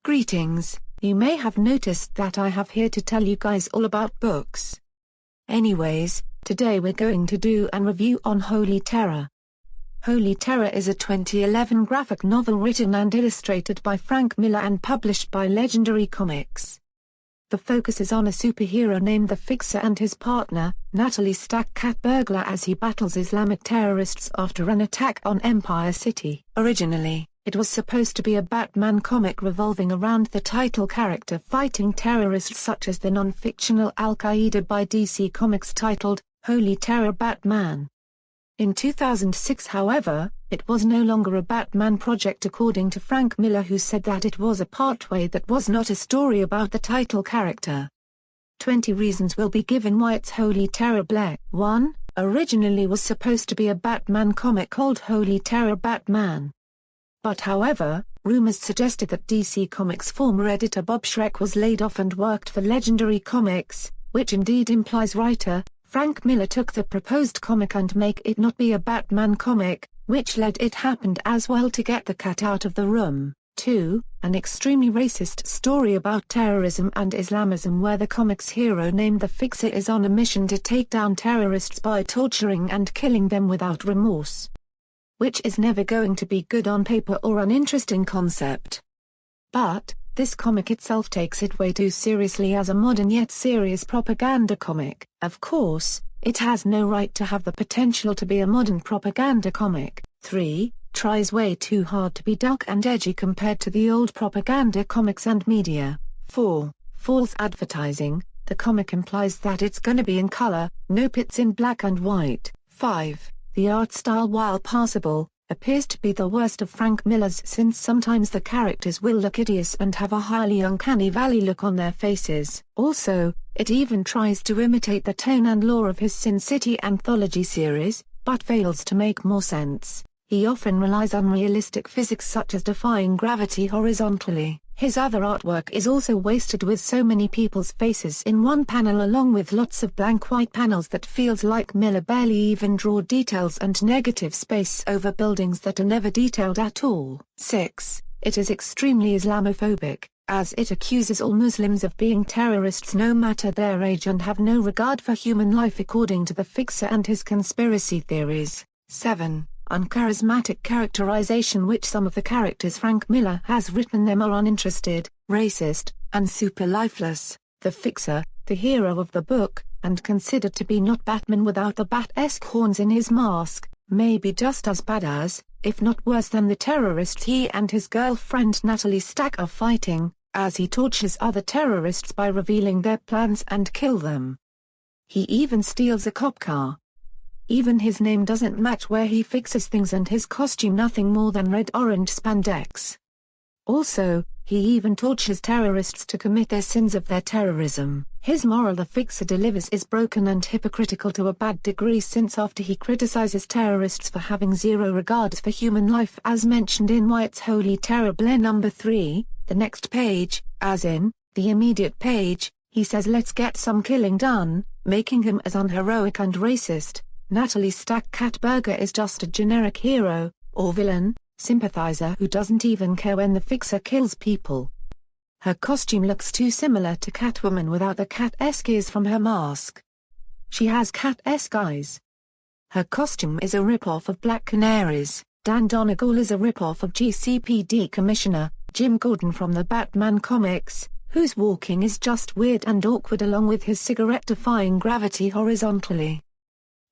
Greetings, you may have noticed that I have here to tell you guys all about books. Anyways, today we're going to do an review on Holy Terror. Holy Terror is a 2011 graphic novel written and illustrated by Frank Miller and published by Legendary Comics. The focus is on a superhero named The Fixer and his partner, Natalie Stack Cat Burglar, as he battles Islamic terrorists after an attack on Empire City. Originally, it was supposed to be a Batman comic revolving around the title character fighting terrorists such as the non-fictional Al-Qaeda by DC Comics titled, Holy Terror Batman. In 2006, however, it was no longer a Batman project according to Frank Miller, who said that it was a partway that was not a story about the title character. 20 reasons will be given why it's Holy Terror Black. 1. Originally was supposed to be a Batman comic called Holy Terror Batman. But however, rumors suggested that DC Comics former editor Bob Schreck was laid off and worked for Legendary Comics, which indeed implies writer Frank Miller took the proposed comic and make it not be a Batman comic, which led It Happened as well to get the cat out of the room. 2. An extremely racist story about terrorism and Islamism where the comic's hero named The Fixer is on a mission to take down terrorists by torturing and killing them without remorse. Which is never going to be good on paper or an interesting concept. But, this comic itself takes it way too seriously as a modern yet serious propaganda comic. Of course, it has no right to have the potential to be a modern propaganda comic. 3. Tries way too hard to be dark and edgy compared to the old propaganda comics and media. 4. False advertising. The comic implies that it's gonna be in color, nope, it's in black and white. 5. The art style, while passable, appears to be the worst of Frank Miller's, since sometimes the characters will look hideous and have a highly uncanny valley look on their faces. Also, it even tries to imitate the tone and lore of his Sin City anthology series, but fails to make more sense. He often relies on realistic physics such as defying gravity horizontally. His other artwork is also wasted with so many people's faces in one panel along with lots of blank white panels that feels like Miller barely even draw details and negative space over buildings that are never detailed at all. 6. It is extremely Islamophobic, as it accuses all Muslims of being terrorists no matter their age and have no regard for human life according to The Fixer and his conspiracy theories. 7. Uncharismatic characterization, which some of the characters Frank Miller has written them are uninterested, racist, and super lifeless. The Fixer, the hero of the book, and considered to be not Batman without the bat-esque horns in his mask, may be just as bad as, if not worse than the terrorists he and his girlfriend Natalie Stack are fighting, as he tortures other terrorists by revealing their plans and kill them. He even steals a cop car. Even his name doesn't match where he fixes things, and his costume nothing more than red-orange spandex. Also, he even tortures terrorists to commit their sins of their terrorism. His moral The Fixer delivers is broken and hypocritical to a bad degree, since after he criticizes terrorists for having zero regards for human life as mentioned in White's Holy Terror Blair number 3, the next page, as in, the immediate page, he says let's get some killing done, making him as unheroic and racist. Natalie Stack Cat Burglar is just a generic hero, or villain, sympathizer who doesn't even care when the Fixer kills people. Her costume looks too similar to Catwoman without the cat-esque ears from her mask. She has cat-esque eyes. Her costume is a rip-off of Black Canaries. Dan Donegal is a rip-off of GCPD Commissioner Jim Gordon from the Batman comics, whose walking is just weird and awkward along with his cigarette defying gravity horizontally.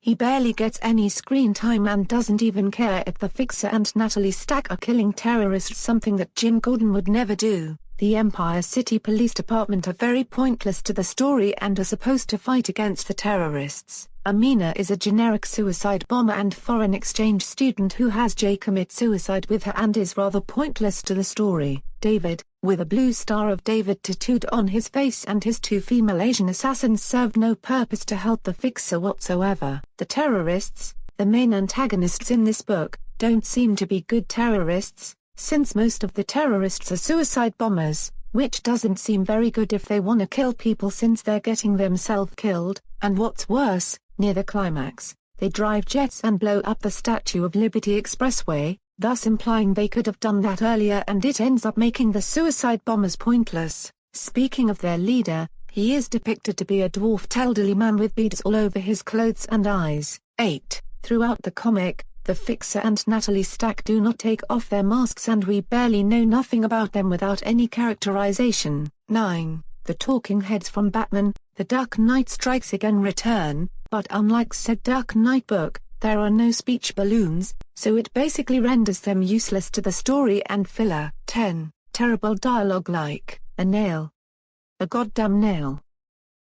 He barely gets any screen time and doesn't even care if the Fixer and Natalie Stack are killing terrorists, something that Jim Gordon would never do. The Empire City Police Department are very pointless to the story and are supposed to fight against the terrorists. Amina is a generic suicide bomber and foreign exchange student who has Jay commit suicide with her and is rather pointless to the story. David, with a blue Star of David tattooed on his face, and his 2 female Asian assassins served no purpose to help the Fixer whatsoever. The terrorists, the main antagonists in this book, don't seem to be good terrorists, since most of the terrorists are suicide bombers, which doesn't seem very good if they want to kill people since they're getting themselves killed, and what's worse, near the climax, they drive jets and blow up the Statue of Liberty Expressway, thus implying they could have done that earlier, and it ends up making the suicide bombers pointless. Speaking of their leader, he is depicted to be a dwarfed elderly man with beads all over his clothes and eyes. 8. Throughout the comic, the Fixer and Natalie Stack do not take off their masks, and we barely know nothing about them without any characterization. 9. The talking heads from Batman, The Dark Knight Strikes Again return, but unlike said Dark Knight book, there are no speech balloons, so it basically renders them useless to the story and filler. 10. Terrible dialogue like, a nail. A goddamn nail.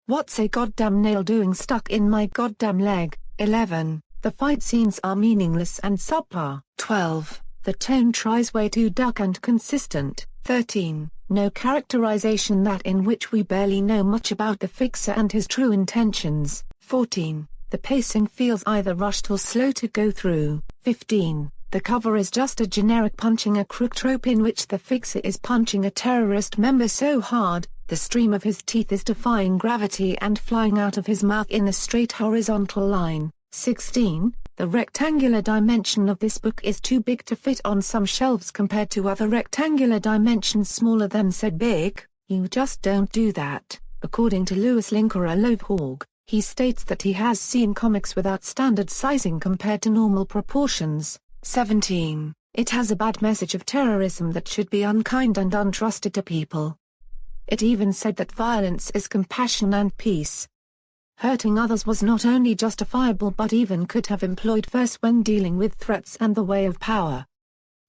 What's a goddamn nail doing stuck in my goddamn leg? 11. The fight scenes are meaningless and subpar. 12. The tone tries way too dark and consistent. 13. No characterization, that in which we barely know much about the Fixer and his true intentions. 14. The pacing feels either rushed or slow to go through. 15. The cover is just a generic punching a crook trope in which the Fixer is punching a terrorist member so hard, the stream of his teeth is defying gravity and flying out of his mouth in a straight horizontal line. 16. The rectangular dimension of this book is too big to fit on some shelves compared to other rectangular dimensions smaller than said big. You just don't do that. According to Louis Linker Lovehawk, he states that he has seen comics without standard sizing compared to normal proportions. 17. It has a bad message of terrorism that should be unkind and untrusted to people. It even said that violence is compassion and peace. Hurting others was not only justifiable but even could have employed force when dealing with threats and the way of power.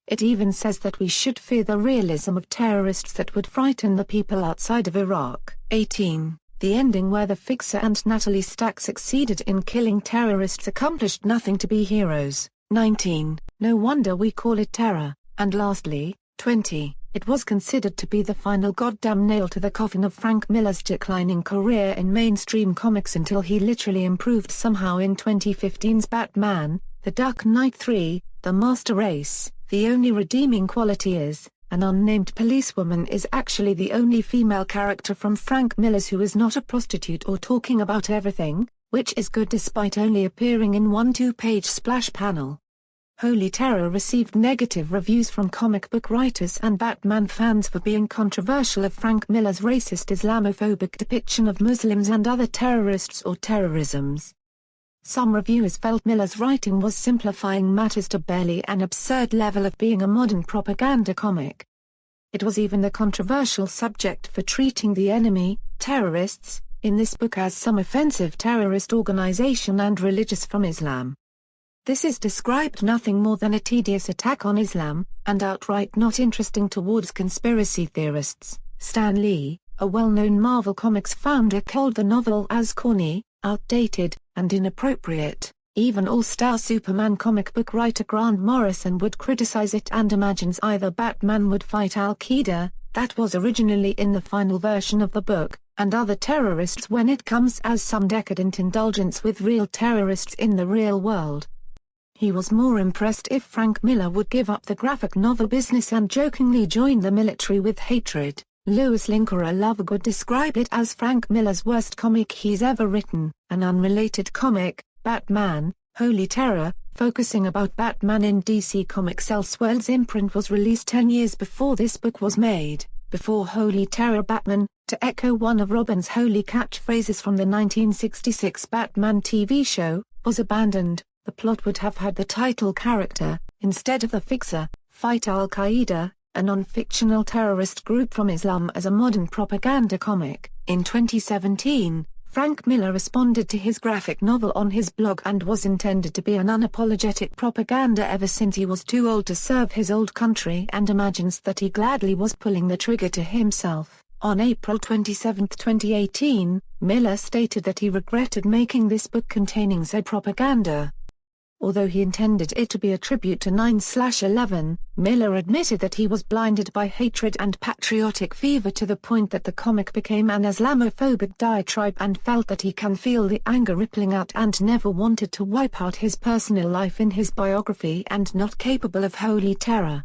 It even says that we should fear the realism of terrorists that would frighten the people outside of Iraq. 18. The ending where the Fixer and Natalie Stack succeeded in killing terrorists accomplished nothing to be heroes. 19. No wonder we call it terror. And lastly, 20. It was considered to be the final goddamn nail to the coffin of Frank Miller's declining career in mainstream comics until he literally improved somehow in 2015's Batman, The Dark Knight 3, The Master Race. The only redeeming quality is, an unnamed policewoman is actually the only female character from Frank Miller's who is not a prostitute or talking about everything, which is good despite only appearing in one 2-page splash panel. Holy Terror received negative reviews from comic book writers and Batman fans for being controversial of Frank Miller's racist Islamophobic depiction of Muslims and other terrorists or terrorisms. Some reviewers felt Miller's writing was simplifying matters to barely an absurd level of being a modern propaganda comic. It was even the controversial subject for treating the enemy, terrorists, in this book as some offensive terrorist organization and religious from Islam. This is described nothing more than a tedious attack on Islam, and outright not interesting towards conspiracy theorists. Stan Lee, a well-known Marvel Comics founder, called the novel as corny, outdated, and inappropriate. Even All-Star Superman comic book writer Grant Morrison would criticize it and imagines either Batman would fight Al-Qaeda, that was originally in the final version of the book, and other terrorists when it comes as some decadent indulgence with real terrorists in the real world. He was more impressed if Frank Miller would give up the graphic novel business and jokingly join the military with hatred. Louis Linker Lovehawk described it as Frank Miller's worst comic he's ever written. An unrelated comic, Batman, Holy Terror, focusing about Batman in DC Comics Elseworlds imprint, was released 10 years before this book was made. Before Holy Terror, Batman, to echo one of Robin's holy catchphrases from the 1966 Batman TV show, was abandoned. The plot would have had the title character, instead of the Fixer, fight Al-Qaeda, a non-fictional terrorist group from Islam, as a modern propaganda comic. In 2017, Frank Miller responded to his graphic novel on his blog and was intended to be an unapologetic propaganda ever since he was too old to serve his old country and imagines that he gladly was pulling the trigger to himself. On April 27, 2018, Miller stated that he regretted making this book containing said propaganda. Although he intended it to be a tribute to 9/11, Miller admitted that he was blinded by hatred and patriotic fever to the point that the comic became an Islamophobic diatribe and felt that he can feel the anger rippling out and never wanted to wipe out his personal life in his biography and not capable of Holy Terror.